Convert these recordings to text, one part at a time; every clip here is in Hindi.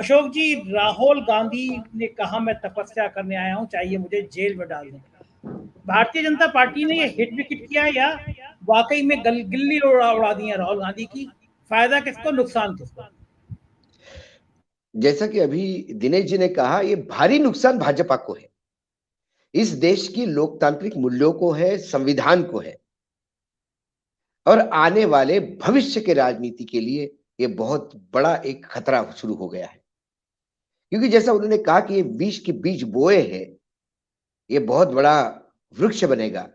अशोक जी, राहुल गांधी ने कहा मैं तपस्या करने आया हूं, चाहिए मुझे जेल में डाल दें। भारतीय जनता पार्टी ने ये हिट विकेट किया या वाकई में गिल्ली उड़ा दी है राहुल गांधी की? फायदा किसको, नुकसान किसको? जैसा कि अभी दिनेश जी ने कहा, ये भारी नुकसान भाजपा को है, इस देश की लोकतांत्रिक मूल्यों को है, संविधान को है, और आने वाले भविष्य के राजनीति के लिए ये बहुत बड़ा एक खतरा शुरू हो गया है। क्योंकि जैसा उन्होंने कहा कि ये विष के बीज बोए हैं, ये बहुत बड़ा वृक्ष बनेगा,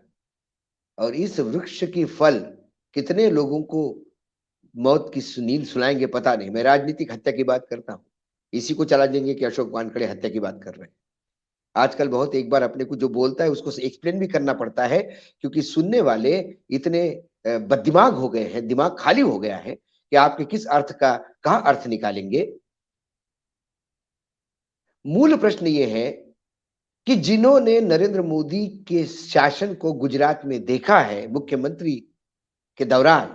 और इस वृक्ष की फल कितने लोगों को मौत की नींद सुनाएंगे पता नहीं। मैं राजनीतिक हत्या की बात करता हूं, इसी को चला देंगे कि अशोक वानखड़े हत्या की बात कर रहे हैं। आजकल बहुत एक बार अपने को जो बोलता है उसको एक्सप्लेन भी करना पड़ता है, क्योंकि सुनने वाले इतने बददिमाग हो गए हैं, दिमाग खाली हो गया है कि आपके किस अर्थ का कहां अर्थ निकालेंगे। मूल प्रश्न ये है कि जिन्होंने नरेंद्र मोदी के शासन को गुजरात में देखा है मुख्यमंत्री के दौरान,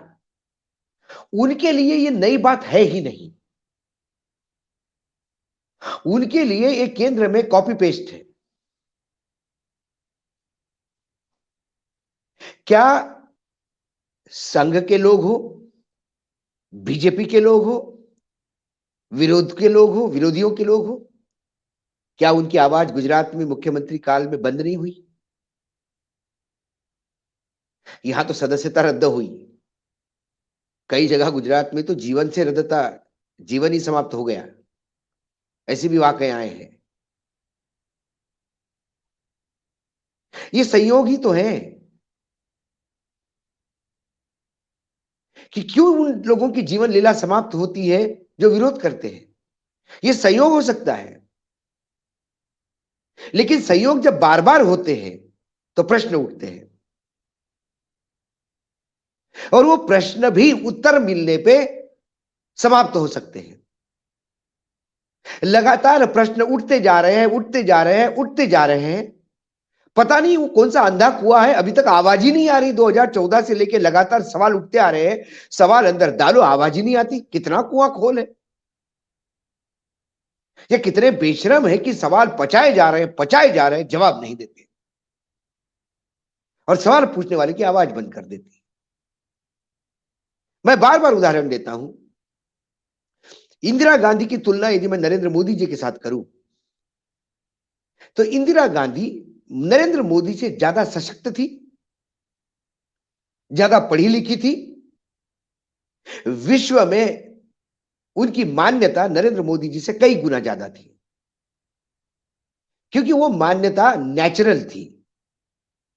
उनके लिए ये नई बात है ही नहीं। उनके लिए ये केंद्र में कॉपी पेस्ट है। क्या संघ के लोग हो, बीजेपी के लोग हो, विरोध के लोग हो, विरोधियों के लोग हो, क्या उनकी आवाज गुजरात में मुख्यमंत्री काल में बंद नहीं हुई? यहां तो सदस्यता रद्द हुई, कई जगह गुजरात में तो जीवन से रद्दता, जीवन ही समाप्त हो गया, ऐसे भी वाकये आए हैं। ये संयोग ही तो है कि क्यों उन लोगों की जीवन लीला समाप्त होती है जो विरोध करते हैं। ये संयोग हो सकता है, लेकिन संयोग जब बार बार होते हैं तो प्रश्न उठते हैं, और वो प्रश्न भी उत्तर मिलने पे समाप्त हो सकते हैं। लगातार प्रश्न उठते जा रहे हैं, उठते जा रहे हैं, उठते जा रहे हैं। पता नहीं वो कौन सा अंधा कुआं है, अभी तक आवाज ही नहीं आ रही। 2014 से लेकर लगातार सवाल उठते आ रहे हैं, सवाल अंदर डालो, आवाज ही नहीं आती। कितना कुआं खोल है, ये कितने बेशरम है कि सवाल पचाए जा रहे हैं, पचाए जा रहे हैं, जवाब नहीं देते, और सवाल पूछने वाले की आवाज बंद कर देती। मैं बार बार उदाहरण देता हूं, इंदिरा गांधी की तुलना यदि मैं नरेंद्र मोदी जी के साथ करूं, तो इंदिरा गांधी नरेंद्र मोदी से ज्यादा सशक्त थी, ज्यादा पढ़ी लिखी थी। विश्व में उनकी मान्यता नरेंद्र मोदी जी से कई गुना ज्यादा थी, क्योंकि वो मान्यता नेचुरल थी।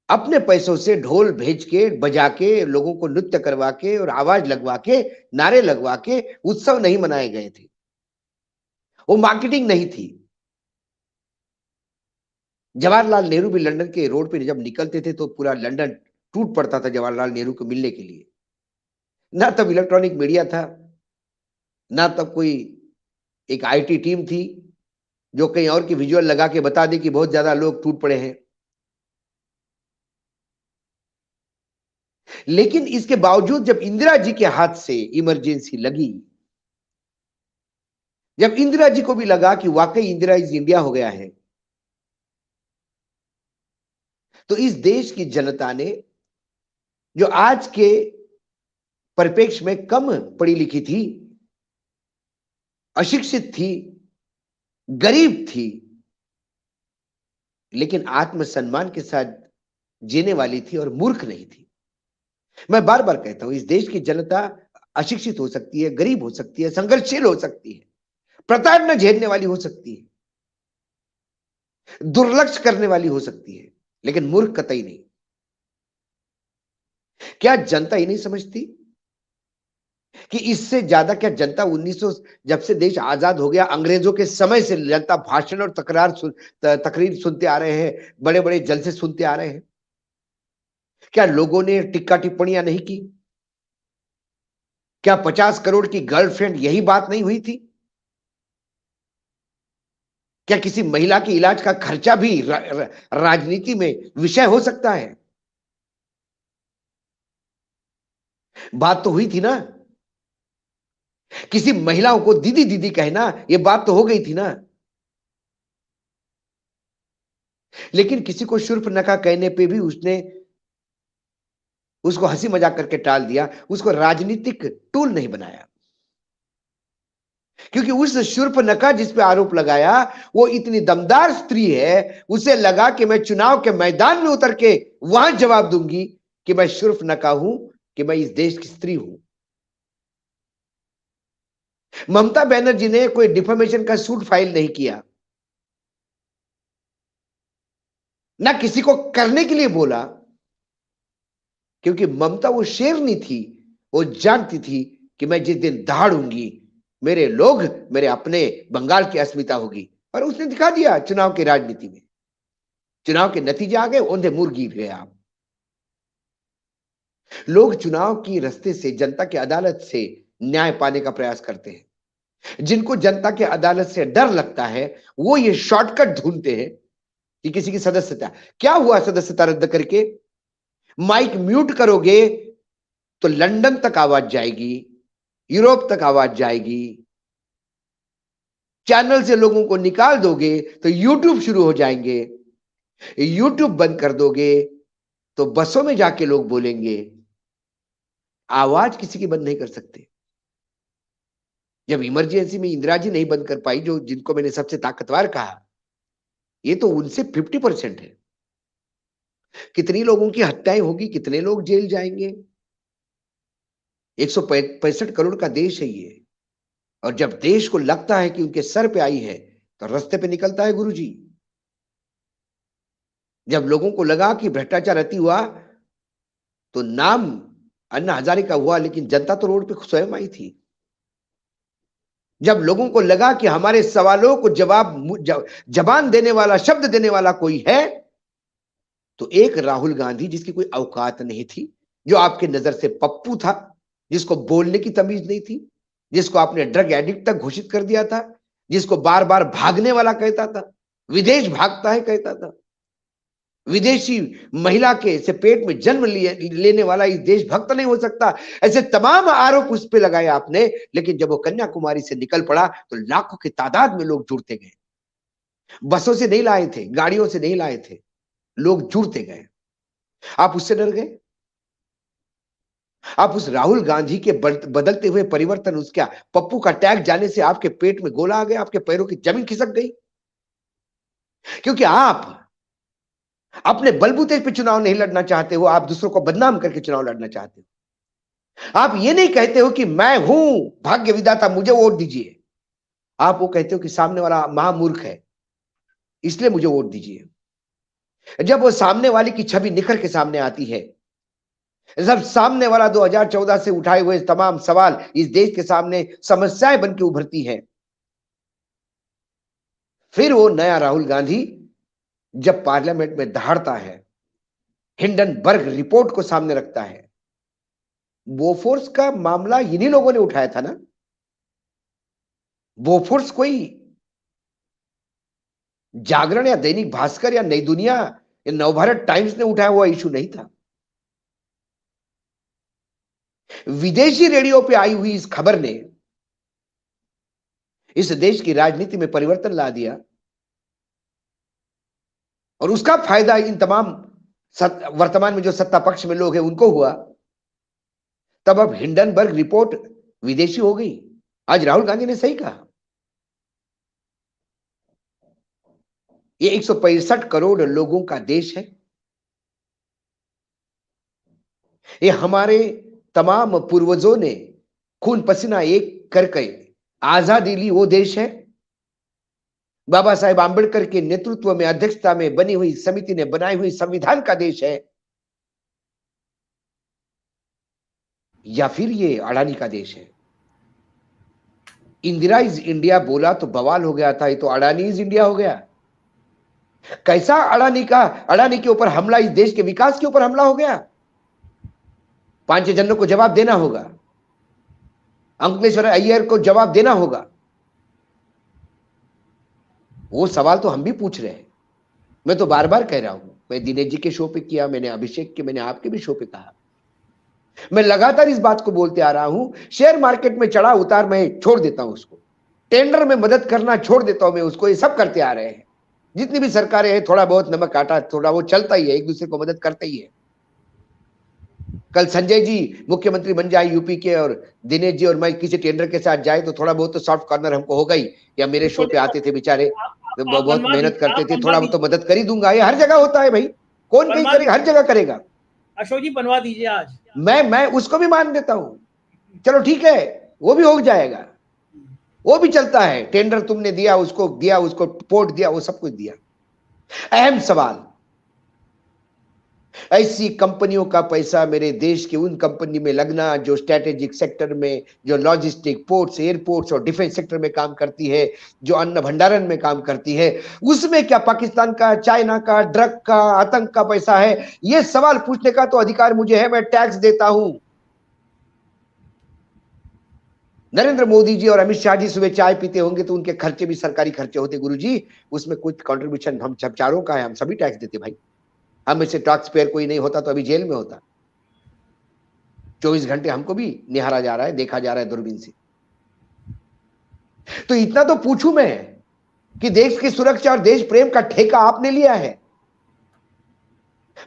अपने पैसों से ढोल भेज के, बजा के, लोगों को नृत्य करवा के और आवाज लगवा के, नारे लगवा के उत्सव नहीं मनाए गए थे। वो मार्केटिंग नहीं थी। जवाहरलाल नेहरू भी लंदन के रोड पे जब निकलते थे तो पूरा लंदन टूट पड़ता था जवाहरलाल नेहरू को मिलने के लिए। ना तब इलेक्ट्रॉनिक मीडिया था, ना तब कोई एक आईटी टीम थी जो कहीं और की विजुअल लगा के बता दे कि बहुत ज्यादा लोग टूट पड़े हैं। लेकिन इसके बावजूद जब इंदिरा जी के हाथ से इमरजेंसी लगी, जब इंदिरा जी को भी लगा कि वाकई इंदिरा इज इंडिया हो गया है, तो इस देश की जनता ने, जो आज के परिप्रेक्ष्य में कम पढ़ी लिखी थी, अशिक्षित थी, गरीब थी, लेकिन आत्मसम्मान के साथ जीने वाली थी और मूर्ख नहीं थी। मैं बार बार कहता हूं, इस देश की जनता अशिक्षित हो सकती है, गरीब हो सकती है, संघर्षशील हो सकती है, प्रताड़ना झेलने वाली हो सकती है, दुर्लक्ष्य करने वाली हो सकती है, लेकिन मूर्ख कतई नहीं। क्या जनता ही नहीं समझती कि इससे ज्यादा क्या जनता 1900 जब से देश आजाद हो गया, अंग्रेजों के समय से जनता भाषण और तकरीर सुनते आ रहे हैं, बड़े बड़े जलसे सुनते आ रहे हैं। क्या लोगों ने टिक्का टिप्पणियां नहीं की? क्या 50 करोड़ की गर्लफ्रेंड यही बात नहीं हुई थी? क्या किसी महिला के इलाज का खर्चा भी राजनीति में विषय हो सकता है? बात तो हुई थी ना। किसी महिलाओं को दीदी दीदी कहना, यह बात तो हो गई थी ना। लेकिन किसी को शूर्पणखा कहने पे भी उसने उसको हंसी मजाक करके टाल दिया, उसको राजनीतिक टूल नहीं बनाया। क्योंकि उस शूर्पणखा जिस पे आरोप लगाया वो इतनी दमदार स्त्री है, उसे लगा कि मैं चुनाव के मैदान में उतर के वहां जवाब दूंगी कि मैं शूर्पणखा हूं, कि मैं इस देश की स्त्री हूं। ममता बनर्जी ने कोई डिफेमेशन का सूट फाइल नहीं किया, ना किसी को करने के लिए बोला, क्योंकि ममता वो शेरनी थी, वो जानती थी कि मैं जिस दिन दहाड़ूंगी मेरे लोग, मेरे अपने बंगाल की अस्मिता होगी। और उसने दिखा दिया चुनाव की राजनीति में। चुनाव के नतीजे आ गए, औंधे मुंह गिर गए आप। लोग चुनाव की रास्ते से, जनता की अदालत से न्याय पाने का प्रयास करते हैं। जिनको जनता की अदालत से डर लगता है वो ये शॉर्टकट ढूंढते हैं कि किसी की सदस्यता, क्या हुआ सदस्यता रद्द करके? माइक म्यूट करोगे तो लंदन तक आवाज जाएगी, यूरोप तक आवाज जाएगी। चैनल से लोगों को निकाल दोगे तो यूट्यूब शुरू हो जाएंगे। यूट्यूब बंद कर दोगे तो बसों में जाके लोग बोलेंगे। आवाज किसी की बंद नहीं कर सकते। जब इमरजेंसी में इंदिरा जी नहीं बंद कर पाई, जो जिनको मैंने सबसे ताकतवर कहा, ये तो उनसे 50% है। कितनी लोगों की हत्याएं होगी, कितने लोग जेल जाएंगे। 165 करोड़ का देश है ये। और जब देश को लगता है कि उनके सर पे आई है तो रास्ते पे निकलता है गुरुजी। जब लोगों को लगा कि भ्रष्टाचार अति हुआ तो नाम अन्ना हजारे का हुआ, लेकिन जनता तो रोड पे स्वयं आई थी। जब लोगों को लगा कि हमारे सवालों को जबान देने वाला, शब्द देने वाला कोई है, तो एक राहुल गांधी जिसकी कोई औकात नहीं थी, जो आपके नजर से पप्पू था, जिसको बोलने की तमीज नहीं थी, जिसको आपने ड्रग एडिक्ट तक घोषित कर दिया था, जिसको बार बार भागने वाला कहता था, विदेश भागता है कहता था, विदेशी महिला के से पेट में जन्म लेने वाला इस देशभक्त नहीं हो सकता, ऐसे तमाम आरोप उस पर लगाए आपने। लेकिन जब वो कन्याकुमारी से निकल पड़ा तो लाखों की तादाद में लोग जुड़ते गए। बसों से नहीं लाए थे, गाड़ियों से नहीं लाए थे, लोग जुड़ते गए। आप उससे डर गए? आप उस राहुल गांधी के बदलते हुए परिवर्तन, उसका पप्पू का टैग जाने से आपके पेट में गोला आ गया, आपके पैरों की जमीन खिसक गई? क्योंकि आप अपने बलबूते पे चुनाव नहीं लड़ना चाहते हो, आप दूसरों को बदनाम करके चुनाव लड़ना चाहते हो। आप ये नहीं कहते हो कि मैं हूं भाग्य विधाता, मुझे वोट दीजिए। आप वो कहते हो कि सामने वाला महामूर्ख है, इसलिए मुझे वोट दीजिए। जब वो सामने वाले की छवि निखर के सामने आती है, जब सामने वाला 2014 से उठाए हुए तमाम सवाल इस देश के सामने समस्याएं बन के उभरती हैं, फिर वो नया राहुल गांधी जब पार्लियामेंट में दहाड़ता है, हिंडनबर्ग रिपोर्ट को सामने रखता है। बोफोर्स का मामला इन्हीं लोगों ने उठाया था ना। बोफोर्स कोई जागरण या दैनिक भास्कर या नई दुनिया या नवभारत टाइम्स ने उठाया हुआ इशू नहीं था। विदेशी रेडियो पे आई हुई इस खबर ने इस देश की राजनीति में परिवर्तन ला दिया, और उसका फायदा इन तमाम वर्तमान में जो सत्ता पक्ष में लोग हैं उनको हुआ। तब अब हिंडनबर्ग रिपोर्ट विदेशी हो गई। आज राहुल गांधी ने सही कहा, ये 165 करोड़ लोगों का देश है। ये हमारे तमाम पूर्वजों ने खून पसीना एक करके आजादी ली, वो देश है। बाबा साहेब आंबेडकर के नेतृत्व में, अध्यक्षता में बनी हुई समिति ने बनाई हुई संविधान का देश है, या फिर ये अडानी का देश है? इंदिरा इज इंडिया बोला तो बवाल हो गया था, ये तो अडानी इज इंडिया हो गया। कैसा अडानी के ऊपर हमला, इस देश के विकास के ऊपर हमला हो गया। 5 जनों को जवाब देना होगा, अंकलेश्वर अय्यर को जवाब देना होगा। वो सवाल तो हम भी पूछ रहे हैं। मैं तो बार बार कह रहा हूं, मैं दिनेश जी के शो पे किया, मैंने अभिषेक के, मैंने आपके भी शो पे कहा, मैं लगातार इस बात को बोलते आ रहा हूं, शेयर मार्केट में चढ़ा उतार मैं छोड़ देता हूं उसको, टेंडर में मदद करना छोड़ देता हूं मैं उसको, ये सब करते आ रहे हैं जितनी भी सरकारें हैं, थोड़ा बहुत नमक आटा थोड़ा वो चलता ही है, एक दूसरे को मदद करते ही है। कल संजय जी मुख्यमंत्री बन जाए यूपी के और दिनेश जी और मैं किसी टेंडर के साथ जाए तो थोड़ा बहुत तो सॉफ्ट कॉर्नर हमको होगा ही, या मेरे शो पे आते थे बेचारे, आप बहुत बनवा मेहनत दीजिए, करते आप थे, बनवा थोड़ा बहुत तो दीजिए, मदद कर ही दूंगा, ये हर जगह होता है भाई, कौन कहीं बनवा करेगा, हर जगह करेगा। अशोक जी बनवा दीजिए आज। मैं उसको भी मान देता हूं, चलो ठीक है, वो भी हो जाएगा, वो भी चलता है, टेंडर तुमने दिया उसको पोर्ट दिया, वो सब कुछ दिया। अहम सवाल, ऐसी कंपनियों का पैसा मेरे देश की उन कंपनी में लगना जो स्ट्रेटेजिक सेक्टर में, जो लॉजिस्टिक, पोर्ट्स, एयरपोर्ट्स और डिफेंस सेक्टर में काम करती है, जो अन्न भंडारण में काम करती है, उसमें क्या पाकिस्तान का, चाइना का, ड्रग का, आतंक का पैसा है? यह सवाल पूछने का तो अधिकार मुझे है, मैं टैक्स देता हूं। नरेंद्र मोदी जी और अमित शाह जी सुबह चाय पीते होंगे तो उनके खर्चे भी सरकारी खर्चे होते, गुरुजी उसमें कुछ कंट्रीब्यूशन हम सब चारों का है, हम सभी टैक्स देते भाई। हम में से टैक्स पेयर कोई नहीं होता तो अभी जेल में होता। 24 घंटे हमको भी निहारा जा रहा है, देखा जा रहा है दूरबीन से। तो इतना तो पूछूं मैं कि देश की सुरक्षा और देश प्रेम का ठेका आपने लिया है।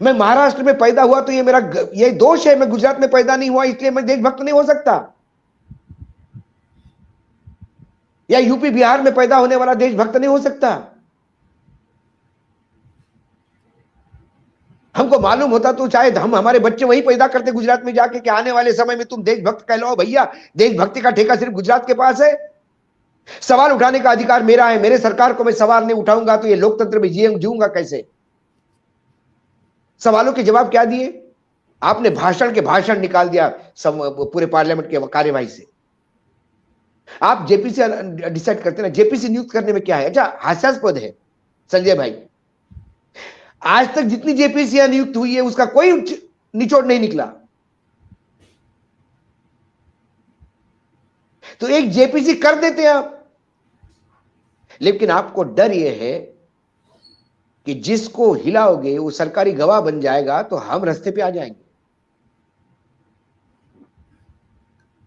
मैं महाराष्ट्र में पैदा हुआ तो ये दोष है, मैं गुजरात में पैदा नहीं हुआ इसलिए मैं देशभक्त नहीं हो सकता, या यूपी बिहार में पैदा होने वाला देशभक्त नहीं हो सकता। हमको मालूम होता तो शायद हम हमारे बच्चे वहीं पैदा करते गुजरात में जाके कि आने वाले समय में तुम देशभक्त कहलाओ। भैया देशभक्ति का ठेका सिर्फ गुजरात के पास है। सवाल उठाने का अधिकार मेरा है, मेरे सरकार को मैं सवाल नहीं उठाऊंगा तो ये लोकतंत्र में जीऊंगा कैसे? सवालों के जवाब क्या दिए आपने? भाषण निकाल दिया पूरे पार्लियामेंट के कार्यवाही से। आप जेपीसी डिसाइड करते ना, जेपीसी नियुक्त करने में क्या है? अच्छा हास्यास्पद है संजय भाई, आज तक जितनी जेपीसी नियुक्त हुई है उसका कोई निचोड़ नहीं निकला। तो एक जेपीसी कर देते हैं आप, लेकिन आपको डर यह है कि जिसको हिलाओगे वो सरकारी गवाह बन जाएगा तो हम रास्ते पे आ जाएंगे।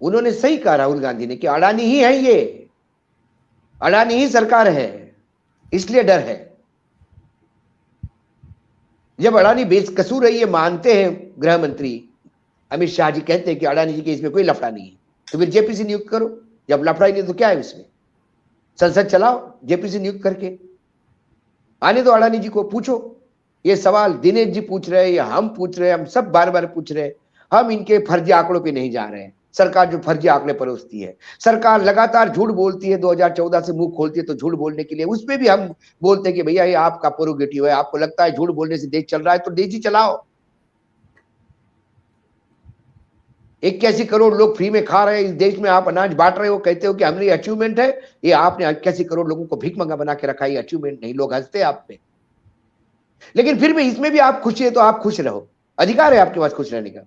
उन्होंने सही कहा राहुल गांधी ने कि अडानी ही है, ये अडानी ही सरकार है, इसलिए डर है। जब अडानी बेकसूर है ये मानते हैं गृह मंत्री अमित शाह जी, कहते हैं कि अडानी जी के इसमें कोई लफड़ा नहीं है, तो फिर जेपीसी नियुक्त करो। जब लफड़ा ही नहीं तो क्या है उसमें? संसद चलाओ जेपीसी नियुक्त करके, आने दो अडानी जी को, पूछो ये सवाल। दिनेश जी पूछ रहे हैं या हम पूछ रहे हैं, हम सब बार बार पूछ रहे हैं। हम इनके फर्जी आंकड़ों पे नहीं जा रहे हैं। सरकार जो फर्जी आंकड़े परोसती है, सरकार लगातार झूठ बोलती है, 2014 से मुंह खोलती है तो झूठ बोलने के लिए, उसमें भी हम बोलते हैं कि भैया ये आपका प्रोगेटिव है, आपको लगता है झूठ बोलने से देश चल रहा है तो देश ही चलाओ। 81 करोड़ लोग फ्री में खा रहे हैं इस देश में, आप अनाज बांट रहे हो, कहते हो कि हमने ये अचीवमेंट है। ये आपने 81 करोड़ लोगों को भीख मंगा बना के रखा है, अचीवमेंट नहीं। लोग हंसते हैं आप पे, लेकिन फिर भी इसमें भी आप खुश है तो आप खुश रहो, अधिकार है आपके पास खुश रहने का।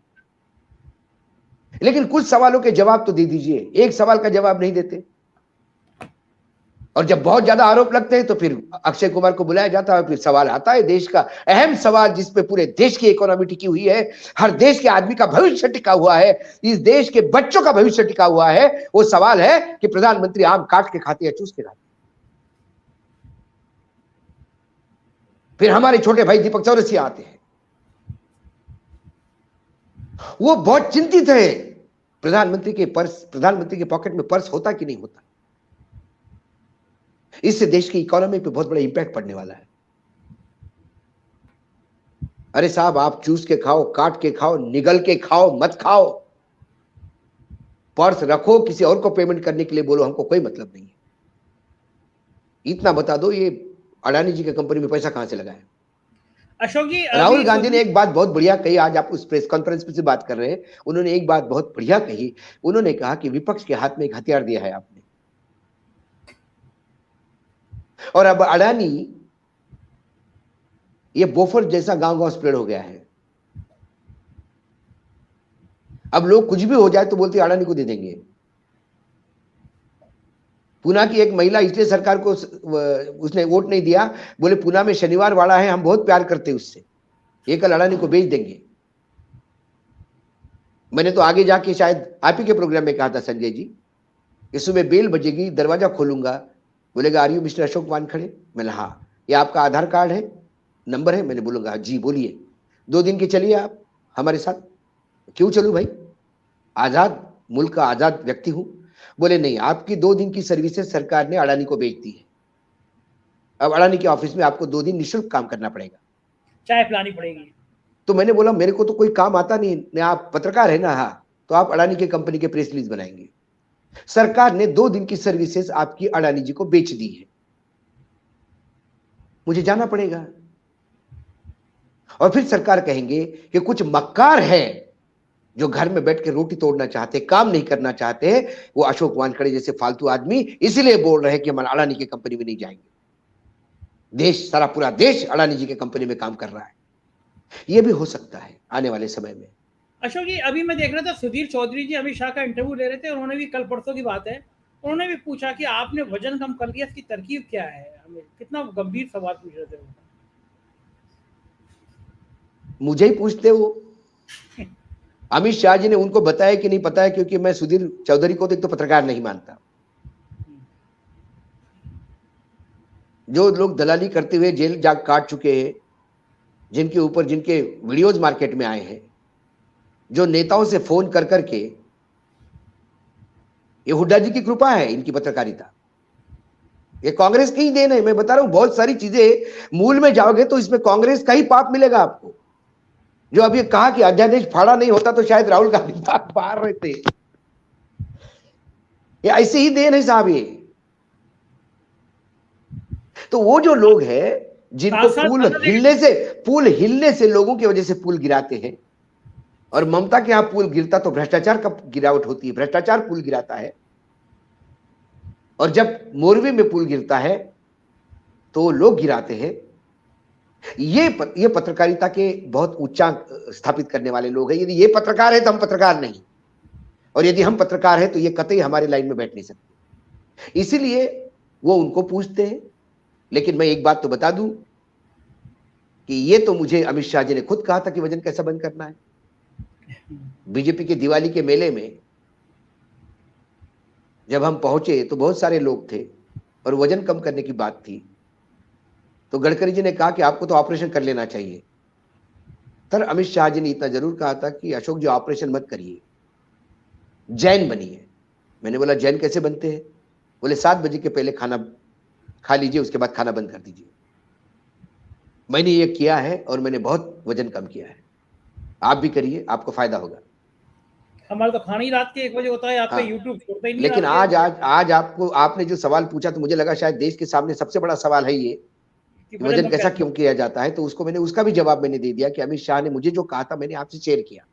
लेकिन कुछ सवालों के जवाब तो दे दीजिए। एक सवाल का जवाब नहीं देते, और जब बहुत ज्यादा आरोप लगते हैं तो फिर अक्षय कुमार को बुलाया जाता है, फिर सवाल आता है देश का अहम सवाल, जिसपे पूरे देश की इकोनॉमी टिकी हुई है, हर देश के आदमी का भविष्य टिका हुआ है, इस देश के बच्चों का भविष्य टिका हुआ है। वो सवाल है कि प्रधानमंत्री आम काट के खाते या चूस के खाते? फिर हमारे छोटे भाई दीपक चौरसिया आते हैं, वो बहुत चिंतित है प्रधानमंत्री के पॉकेट में पर्स होता कि नहीं होता। इससे देश की इकोनॉमी पे बहुत बड़ा इंपैक्ट पड़ने वाला है। अरे साहब, आप चूस के खाओ, काट के खाओ, निगल के खाओ, मत खाओ। पर्स रखो, किसी और को पेमेंट करने के लिए बोलो, हमको कोई मतलब नहीं है। इतना बता दो, ये अडानी जी की कंपनी में पैसा कहां से लगा है? अशोक जी, राहुल गांधी ने एक बात बहुत बढ़िया कही, आज आप उस प्रेस कॉन्फ्रेंस पे से बात कर रहे हैं, उन्होंने एक बात बहुत बढ़िया कही। उन्होंने कहा कि विपक्ष के हाथ में एक हथियार दिया है आपने, और अब अडानी ये बोफर जैसा गांव गांव स्प्रेड हो गया है। अब लोग कुछ भी हो जाए तो बोलते अडानी को दे देंगे। पुना की एक महिला इसलिए सरकार को उसने वोट नहीं दिया, बोले पुना में शनिवार वाड़ा है, हम बहुत प्यार करते उससे, ये कल अडानी को बेच देंगे। मैंने तो आगे जाके शायद आप ही के प्रोग्राम में कहा था संजय जी कि सुबह बेल बजेगी, दरवाजा खोलूंगा, बोलेगा are you mister Ashok Wankhede? मैंने हाँ। ये आपका आधार कार्ड है, नंबर है? मैंने बोलूंगा जी बोलिए। 2 दिन के चलिए आप हमारे साथ। क्यों चलूं भाई, आजाद मुल्क का आजाद व्यक्ति हूं। बोले नहीं, आपकी 2 दिन की सर्विसेज सरकार ने अडानी को बेच दी है। अब अडानी के ऑफिस में आपको 2 दिन निःशुल्क काम करना पड़ेगा, चाय पिलानी पड़ेगी। तो मैंने बोला मेरे को तो कोई काम आता नहीं, आप पत्रकार है ना? हाँ। तो आप अडानी की कंपनी के प्रेस रिलीज बनाएंगे। सरकार ने 2 दिन की सर्विसेज आपकी अडानी जी को बेच दी है, मुझे जाना पड़ेगा। और फिर सरकार कहेंगे कि कुछ मक्कार है जो घर में बैठ के रोटी तोड़ना चाहते, काम नहीं करना चाहते, वो अशोक वानखड़े जैसे फालतू आदमी इसलिए बोल रहे हैं कि हम अडानी की कंपनी में नहीं जाएंगे। देश, सारा पूरा देश अडानी जी की कंपनी में काम कर रहा है। ये भी हो सकता है आने वाले समय में। अशोक जी, अभी मैं देख रहा था सुधीर चौधरी जी अमित शाह का इंटरव्यू ले रहे थे, उन्होंने भी कल परसों की बात है, उन्होंने भी पूछा कि आपने वजन कम कर लिया, इसकी तरकीब क्या है? हमें कितना गंभीर सवाल पूछ रहे थे वो। मुझे ही पूछते वो। अमित शाह जी ने उनको बताया कि नहीं पता है, क्योंकि मैं सुधीर चौधरी को तो पत्रकार नहीं मानता। जो लोग दलाली करते हुए जेल जा काट चुके हैं, जिनके ऊपर जिनके वीडियोज मार्केट में आए हैं, जो नेताओं से फोन कर करके, ये हुड्डा जी की कृपा है इनकी पत्रकारिता, ये कांग्रेस की ही देन है। मैं बता रहा हूं, बहुत सारी चीजें मूल में जाओगे तो इसमें कांग्रेस का ही पाप मिलेगा आपको। जो अभी कहा कि अध्यादेश फाड़ा नहीं होता तो शायद राहुल गांधी बाहर रहते, ये ऐसे ही देन है साहब ये। तो वो जो लोग हैं जिनको पुल हिलने से लोगों की वजह से पुल गिराते हैं, और ममता के यहां पुल गिरता तो भ्रष्टाचार का गिरावट होती है, भ्रष्टाचार पुल गिराता है। और जब मोरवी में पुल गिरता है तो लोग गिराते हैं। ये पत्रकारिता के बहुत उच्चांक स्थापित करने वाले लोग हैं। यदि ये पत्रकार है तो हम पत्रकार नहीं, और यदि हम पत्रकार हैं तो ये कतई हमारे लाइन में बैठ नहीं सकते, इसीलिए वो उनको पूछते हैं। लेकिन मैं एक बात तो बता दूं कि ये तो मुझे अमित शाह जी ने खुद कहा था कि वजन कैसा बंद करना है। बीजेपी के दिवाली के मेले में जब हम पहुंचे तो बहुत सारे लोग थे और वजन कम करने की बात थी, तो गडकरी जी ने कहा कि आपको तो ऑपरेशन कर लेना चाहिए। तर अमित शाह जी ने इतना जरूर कहा था कि अशोक जी ऑपरेशन मत करिए, जैन बनिए। मैंने बोला जैन कैसे बनते हैं? बोले 7 बजे के पहले खाना खा लीजिए, उसके बाद खाना बंद कर दीजिए। मैंने ये किया है और मैंने बहुत वजन कम किया है, आप भी करिए, आपको फायदा होगा। हमारा तो खाना ही रात के 1 बजे होता है, आपका यूट्यूब छोड़ता ही नहीं। लेकिन आज आपने जो सवाल पूछा तो मुझे लगा शायद देश के सामने सबसे बड़ा सवाल है ये कि वजन कैसा क्यों किया जाता है, तो उसको मैंने उसका भी जवाब मैंने दे दिया कि अमित शाह ने मुझे जो कहा था मैंने आपसे शेयर किया।